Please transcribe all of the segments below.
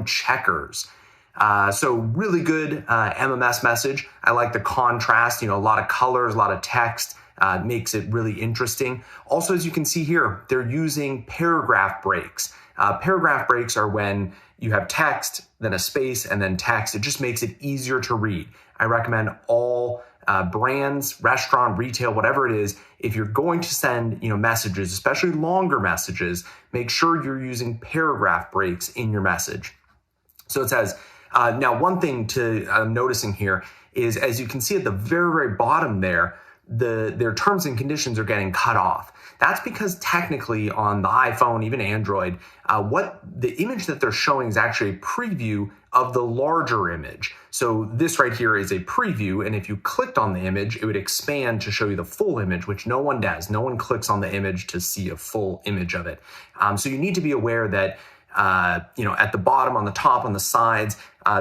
checkers. So really good MMS message. I like the contrast, a lot of colors, a lot of text, makes it really interesting. Also, as you can see here, they're using paragraph breaks. Paragraph breaks are when you have text, then a space, and then text. It just makes it easier to read. I recommend all brands, restaurant, retail, whatever it is, if you're going to send messages, especially longer messages, make sure you're using paragraph breaks in your message. So it says, now one thing I'm noticing here is, as you can see at the very, very bottom there, their terms and conditions are getting cut off. That's because technically on the iPhone, even Android, what the image that they're showing is actually a preview of the larger image. So this right here is a preview, and if you clicked on the image, it would expand to show you the full image, which no one does. No one clicks on the image to see a full image of it. So you need to be aware that at the bottom, on the top, on the sides,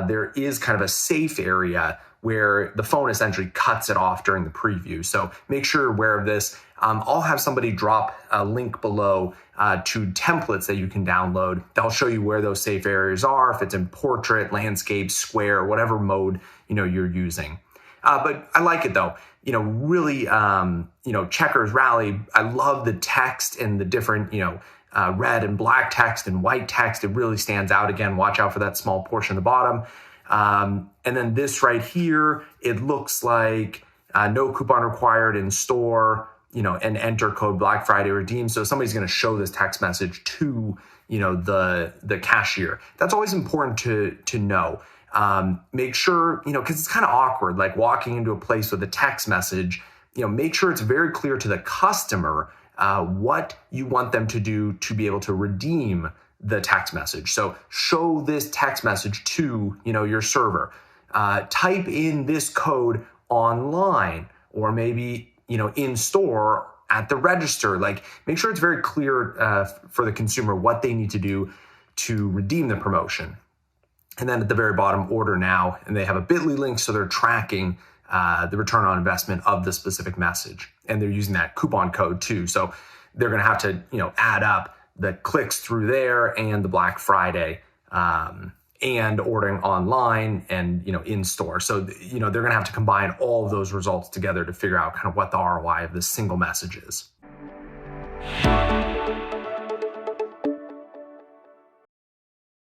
there is kind of a safe area where the phone essentially cuts it off during the preview. So make sure you're aware of this. I'll have somebody drop a link below to templates that you can download. They'll show you where those safe areas are, if it's in portrait, landscape, square, whatever mode you're using. But I like it though. Really, checkers, rally. I love the text and the different, red and black text and white text. It really stands out. Again, watch out for that small portion at the bottom. And then this right here, it looks like no coupon required in store, and enter code Black Friday redeem. So somebody's going to show this text message to, the cashier. That's always important to know. Make sure, because it's kind of awkward, like walking into a place with a text message, make sure it's very clear to the customer what you want them to do to be able to redeem the text message. So show this text message to, your server. Type in this code online, or maybe, in store at the register. Like, make sure it's very clear for the consumer what they need to do to redeem the promotion. And then at the very bottom, order now, and they have a bit.ly link, so they're tracking the return on investment of the specific message. And they're using that coupon code too. So they're going to have to, add up the clicks through there and the Black Friday and ordering online and, in store. So, they're going to have to combine all of those results together to figure out kind of what the ROI of this single message is.